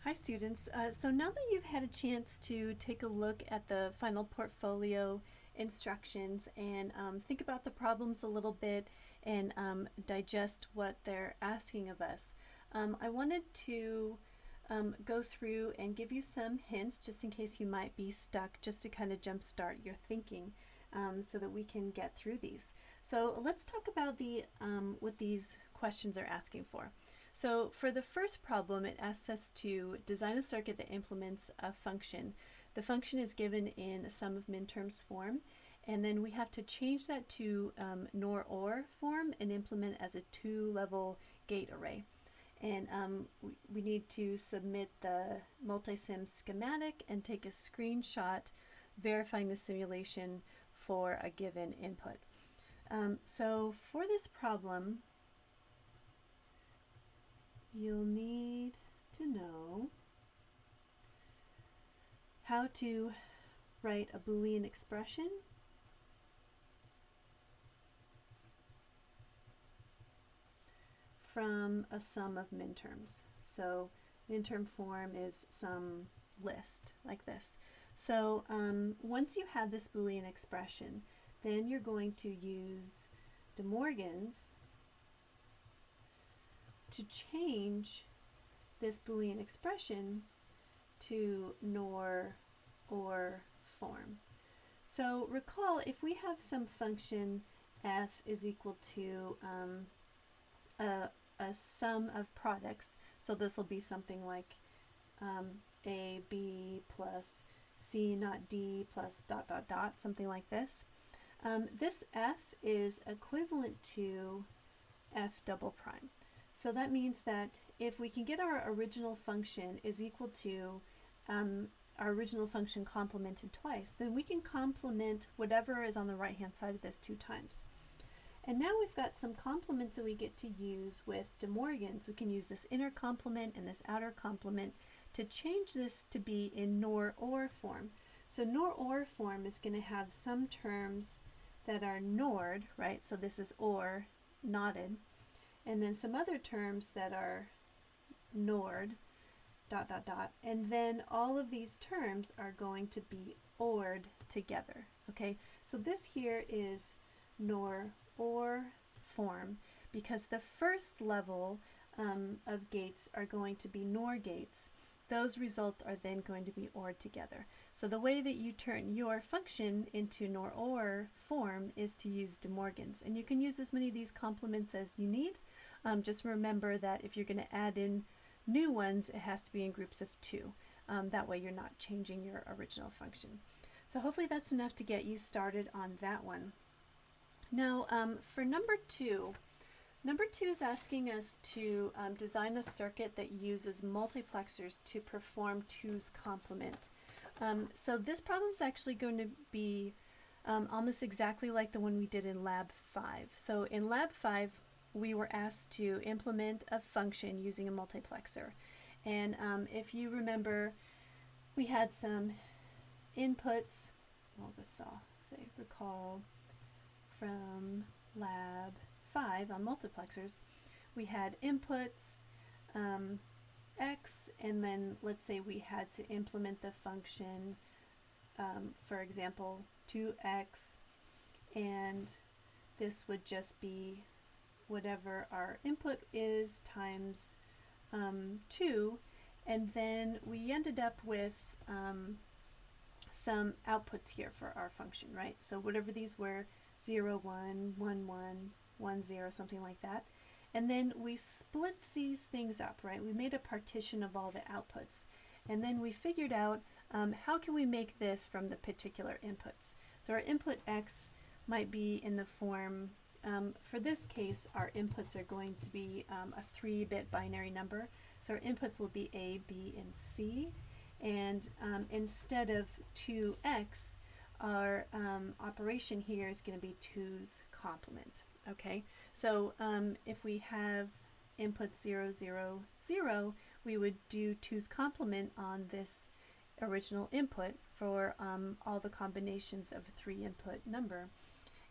Hi students. So now that you've had a chance to take a look at the final portfolio instructions and think about the problems a little bit and digest what they're asking of us, I wanted to go through and give you some hints just in case you might be stuck, just to kind of jumpstart your thinking so that we can get through these. So let's talk about what these questions are asking for. So for the first problem, it asks us to design a circuit that implements a function. The function is given in a sum of min-terms form, and then we have to change that to NOR/OR form and implement as a two-level gate array. And we need to submit the multisim schematic and take a screenshot verifying the simulation for a given input. So for this problem, you'll need to know how to write a Boolean expression from a sum of min-terms. So min-term form is some list like this. So once you have this Boolean expression, then you're going to use De Morgan's to change this Boolean expression to NOR/OR form. So recall, if we have some function f is equal to a sum of products, so this will be something like a, b plus c not d plus dot dot dot, something like this. This f is equivalent to f double prime. So that means that if we can get our original function is equal to our original function complemented twice, then we can complement whatever is on the right hand side of this 2 times. And now we've got some complements that we get to use with De Morgan's. We can use this inner complement and this outer complement to change this to be in NOR/OR form. So NOR/OR form is going to have some terms that are NORed, right? So this is OR, knotted. And then some other terms that are NORed, dot, dot, dot. And then all of these terms are going to be ORed together, okay? So this here is NOR/OR form because the first level of gates are going to be NOR gates. Those results are then going to be ORed together. So the way that you turn your function into NOR/OR form is to use De Morgan's. And you can use as many of these complements as you need. Just remember that if you're going to add in new ones, it has to be in groups of 2. That way you're not changing your original function. So hopefully that's enough to get you started on that one. Now for number 2 is asking us to design a circuit that uses multiplexers to perform 2's complement. So this problem is actually going to be almost exactly like the one we did in Lab 5. So in Lab 5, we were asked to implement a function using a multiplexer. And if you remember, we had some inputs. I'll just say recall from Lab 5 on multiplexers. We had inputs x, and then let's say we had to implement the function, for example, 2x, and this would just be whatever our input is times 2, and then we ended up with some outputs here for our function, right? So whatever these were, 0, 1, 1, 1, 1, 0, something like that. And then we split these things up, right? We made a partition of all the outputs. And then we figured out how can we make this from the particular inputs. So our input x might be in the form, for this case, our inputs are going to be a 3-bit binary number. So our inputs will be A, B, and C. And instead of 2x, our operation here is going to be 2's complement. Okay, so if we have input 0, 0, 0, we would do 2's complement on this original input for all the combinations of a 3-input number.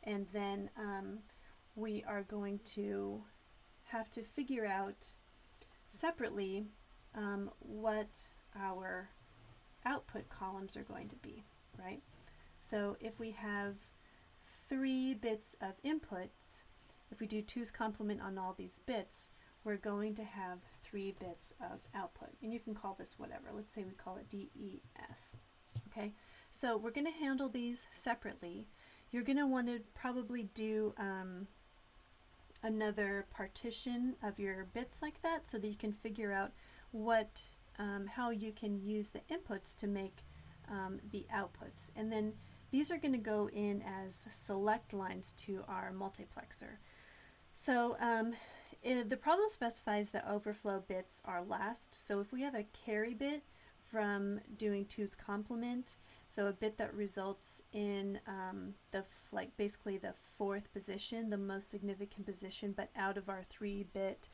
And then we are going to have to figure out separately what our output columns are going to be, right? So if we have 3 bits of inputs, if we do 2's complement on all these bits, we're going to have 3 bits of output. And you can call this whatever. Let's say we call it DEF. Okay, so we're going to handle these separately. You're going to want to probably do another partition of your bits like that so that you can figure out what how you can use the inputs to make the outputs. And then these are going to go in as select lines to our multiplexer. So the problem specifies that overflow bits are last. So if we have a carry bit from doing 2's complement, so a bit that results in basically the 4th position, the most significant position, but out of our 3-bit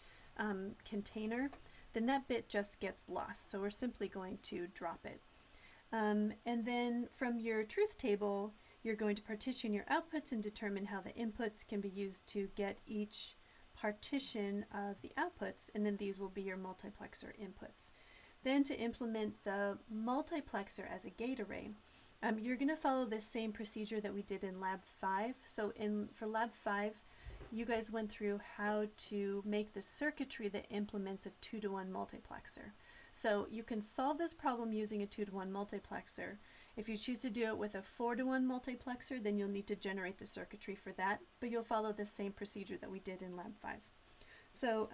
container, then that bit just gets lost. So we're simply going to drop it. And then from your truth table, you're going to partition your outputs and determine how the inputs can be used to get each partition of the outputs, and then these will be your multiplexer inputs. Then to implement the multiplexer as a gate array, you're going to follow this same procedure that we did in Lab 5. So for Lab 5, you guys went through how to make the circuitry that implements a 2-to-1 multiplexer. So you can solve this problem using a 2-to-1 multiplexer. If you choose to do it with a 4-to-1 multiplexer, then you'll need to generate the circuitry for that, but you'll follow the same procedure that we did in Lab 5. So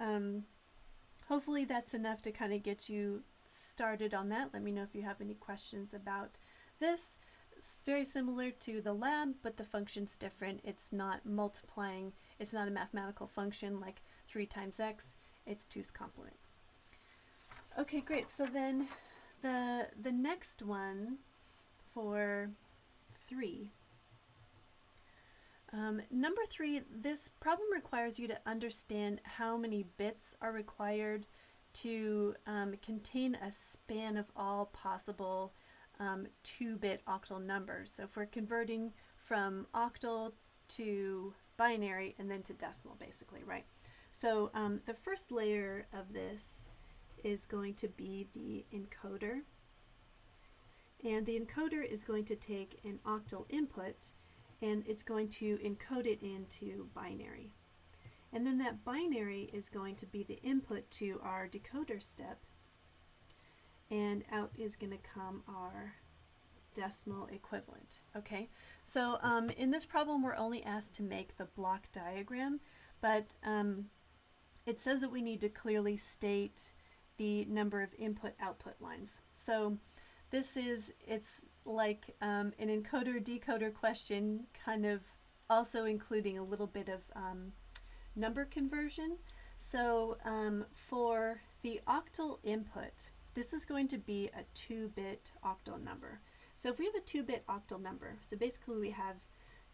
hopefully that's enough to kind of get you started on that. Let me know if you have any questions about this. It's very similar to the lab, but the function's different. It's not multiplying. It's not a mathematical function like 3 times x. It's 2's complement. Okay, great. So then the next one for 3. Number 3, this problem requires you to understand how many bits are required to contain a span of all possible 2-bit octal numbers. So if we're converting from octal to binary and then to decimal, basically, right? So the first layer of this is going to be the encoder. And the encoder is going to take an octal input and it's going to encode it into binary. And then that binary is going to be the input to our decoder step. And out is going to come our decimal equivalent. Okay, so in this problem we're only asked to make the block diagram, but it says that we need to clearly state the number of input-output lines. So it's like an encoder decoder question, kind of also including a little bit of number conversion. So for the octal input, this is going to be a 2-bit octal number. So if we have a 2-bit octal number, so basically we have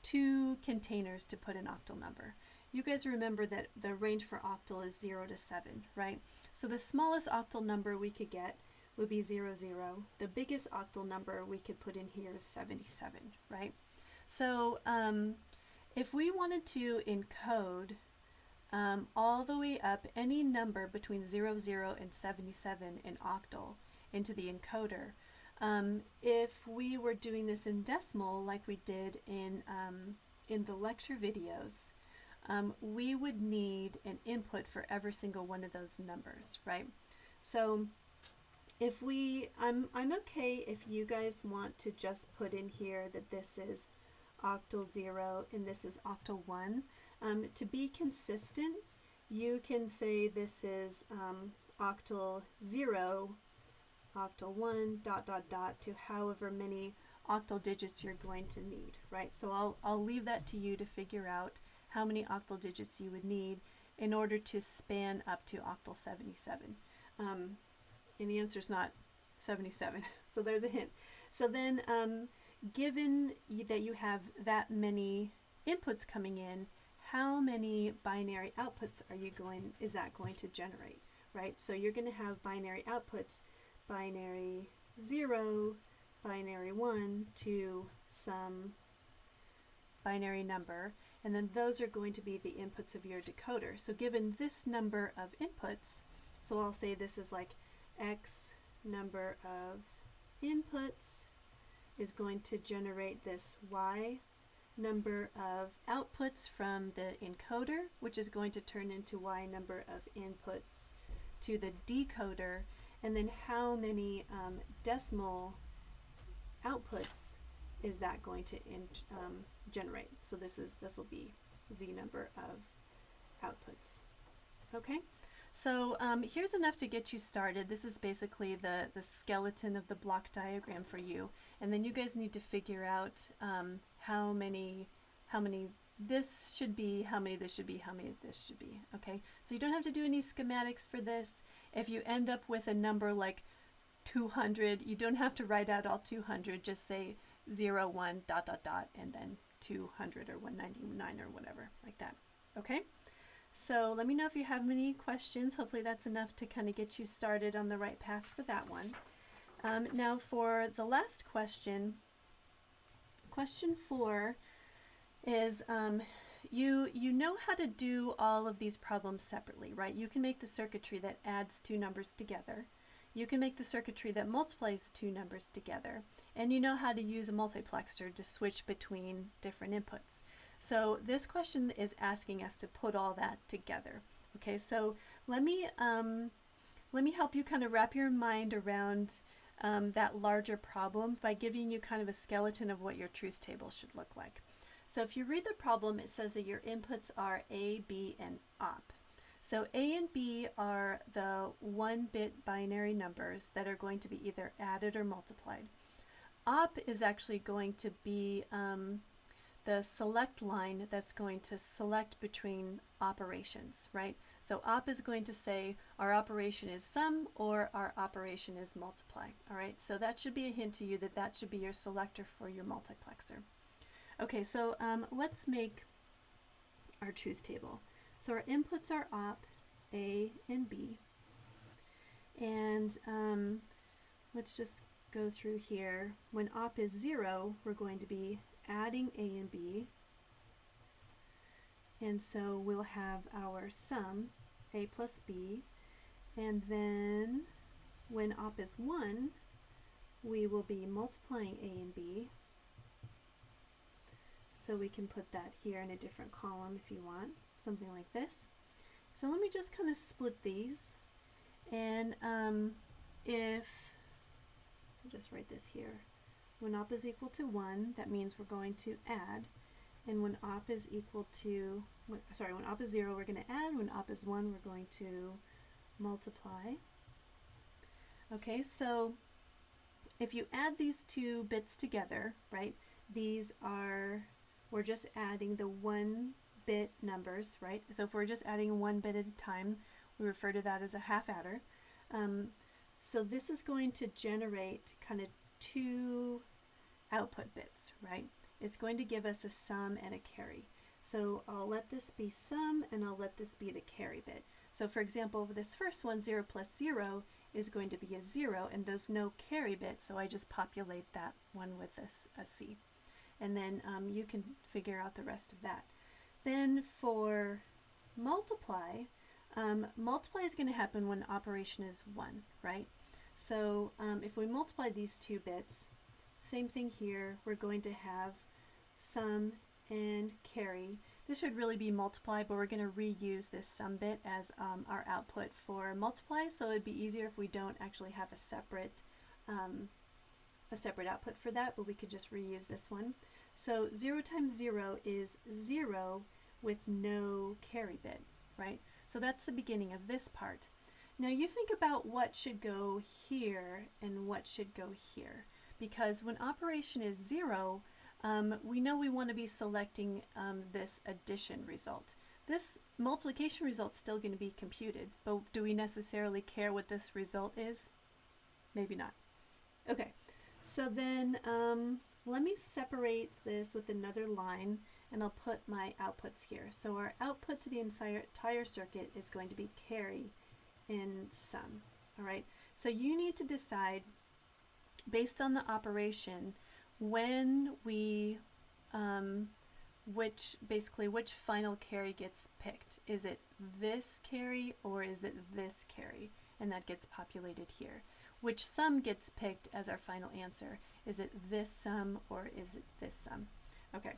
2 containers to put an octal number. You guys remember that the range for octal is 0 to 7, right? So the smallest octal number we could get would be 00. The biggest octal number we could put in here is 77, right? So if we wanted to encode all the way up any number between 00 and 77 in octal into the encoder, if we were doing this in decimal like we did in the lecture videos, we would need an input for every single one of those numbers, right? So if I'm okay if you guys want to just put in here that this is octal 0 and this is octal 1. To be consistent, you can say this is octal 0, octal 1, ... to however many octal digits you're going to need, right? So I'll leave that to you to figure out how many octal digits you would need in order to span up to octal 77. And the answer is not 77, so there's a hint. So then given that you have that many inputs coming in, how many binary outputs is that going to generate, right? So you're going to have binary outputs, binary 0, binary 1 to some binary number, and then those are going to be the inputs of your decoder. So given this number of inputs, so I'll say this is like X number of inputs is going to generate this Y number of outputs from the encoder, which is going to turn into Y number of inputs to the decoder, and then how many decimal outputs is that going to generate. So this will be Z number of outputs. Okay, so here's enough to get you started. This is basically the skeleton of the block diagram for you, and then you guys need to figure out how many this should be, how many this should be, how many this should be. Okay, so you don't have to do any schematics for this. If you end up with a number like 200, you don't have to write out all 200. Just say 0, 1, dot, dot, dot, and then 200 or 199 or whatever, like that. Okay, so let me know if you have any questions. Hopefully that's enough to kind of get you started on the right path for that one. Now for the last question, question 4 is you know how to do all of these problems separately, right? You can make the circuitry that adds two numbers together. You can make the circuitry that multiplies two numbers together. And you know how to use a multiplexer to switch between different inputs. So this question is asking us to put all that together. Okay, so let me help you kind of wrap your mind around that larger problem by giving you kind of a skeleton of what your truth table should look like. So if you read the problem, it says that your inputs are A, B, and op. So A and B are the 1-bit binary numbers that are going to be either added or multiplied. Op is actually going to be the select line that's going to select between operations, right? So op is going to say our operation is sum or our operation is multiply, all right? So that should be a hint to you that that should be your selector for your multiplexer. Okay, so let's make our truth table. So our inputs are op, A, and B. And let's just go through here. When op is 0, we're going to be adding A and B. And so we'll have our sum, A plus B. And then when op is 1, we will be multiplying A and B. So we can put that here in a different column if you want, something like this. So let me just kind of split these. And if, I'll just write this here. When op is equal to 1, that means we're going to add. And when op is equal to, when op is 0, we're going to add. When op is 1, we're going to multiply. Okay, so if you add these two bits together, right, these are, we're just adding the 1-bit numbers, right? So if we're just adding 1 bit at a time, we refer to that as a half adder. So this is going to generate kind of 2 output bits, right? It's going to give us a sum and a carry. So I'll let this be sum and I'll let this be the carry bit. So for example, this first one, 0 plus 0, is going to be a 0, and there's no carry bit, so I just populate that one with a C. And then you can figure out the rest of that. Then for multiply, multiply is going to happen when operation is 1, right? So if we multiply these 2 bits, same thing here, we're going to have sum and carry. This should really be multiply, but we're going to reuse this sum bit as our output for multiply, so it'd be easier if we don't actually have a separate output for that, but we could just reuse this one. So 0 times 0 is 0 with no carry bit, right? So that's the beginning of this part. Now you think about what should go here and what should go here, because when operation is 0, we know we want to be selecting this addition result. This multiplication result is still going to be computed, but do we necessarily care what this result is? Maybe not. Okay, so then let me separate this with another line, and I'll put my outputs here. So our output to the entire circuit is going to be carry in sum. All right, so you need to decide, based on the operation, when we which final carry gets picked. Is it this carry or is it this carry? and that gets populated here. Which sum gets picked as our final answer? Is it this sum or is it this sum? Okay,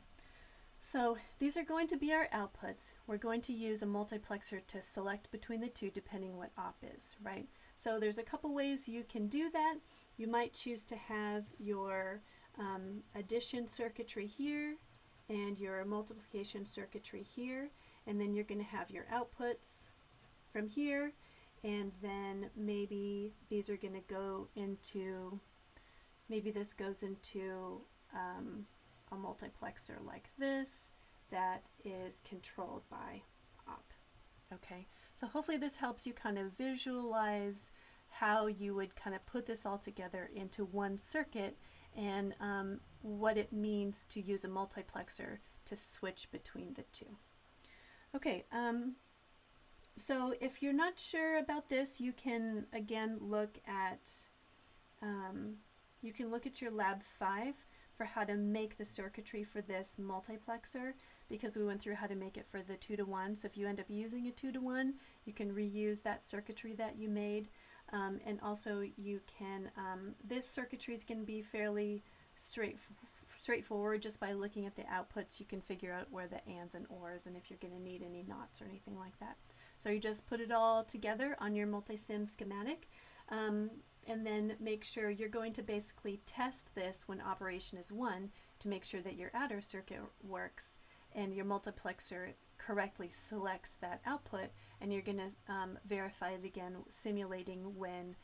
so these are going to be our outputs. We're going to use a multiplexer to select between the two depending what op is, right? So there's a couple ways you can do that. You might choose to have your addition circuitry here and your multiplication circuitry here, and then you're going to have your outputs from here, and then maybe these are going to go into, maybe this goes into a multiplexer like this that is controlled by op. Okay, so hopefully this helps you kind of visualize how you would kind of put this all together into one circuit, and what it means to use a multiplexer to switch between the two. Okay, so if you're not sure about this, you can again look at your lab 5 for how to make the circuitry for this multiplexer, because we went through how to make it for the 2-to-1. So if you end up using a 2-to-1, you can reuse that circuitry that you made. And also you can, this circuitry is going to be fairly straightforward. Just by looking at the outputs, you can figure out where the ands and ors and if you're going to need any knots or anything like that. So you just put it all together on your multisim schematic, and then make sure you're going to basically test this when operation is 1 to make sure that your adder circuit works and your multiplexer correctly selects that output, and you're going to verify it again simulating when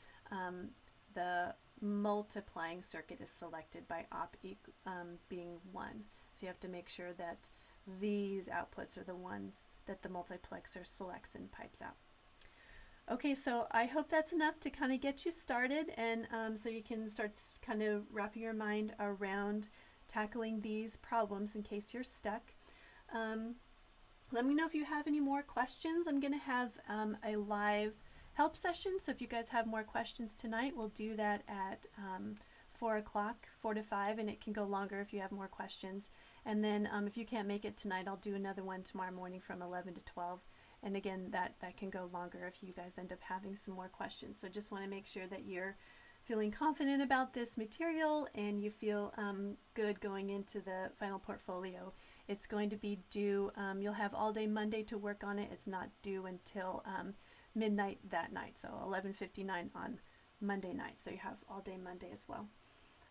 the multiplying circuit is selected by op being 1. So you have to make sure that these outputs are the ones that the multiplexer selects and pipes out. Okay, so I hope that's enough to kind of get you started, and so you can start kind of wrapping your mind around tackling these problems in case you're stuck. Let me know if you have any more questions. I'm going to have a live help session, so if you guys have more questions tonight, we'll do that at 4 o'clock, 4 to 5, and it can go longer if you have more questions. And then if you can't make it tonight, I'll do another one tomorrow morning from 11 to 12. And again, that can go longer if you guys end up having some more questions. So just want to make sure that you're feeling confident about this material and you feel good going into the final portfolio. It's going to be due, you'll have all day Monday to work on it. It's not due until midnight that night, so 11:59 on Monday night. So you have all day Monday as well.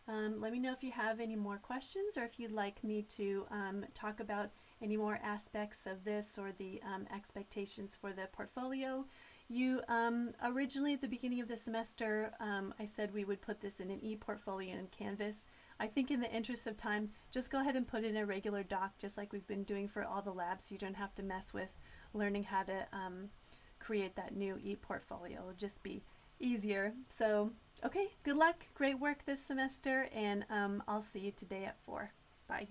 Let me know if you have any more questions, or if you'd like me to talk about any more aspects of this or the expectations for the portfolio. You originally at the beginning of the semester, I said we would put this in an e-portfolio in Canvas. I think in the interest of time, just go ahead and put it in a regular doc, just like we've been doing for all the labs, so you don't have to mess with learning how to create that new e-portfolio. It'll just be easier. So, okay, good luck, great work this semester, and I'll see you today at 4. Bye.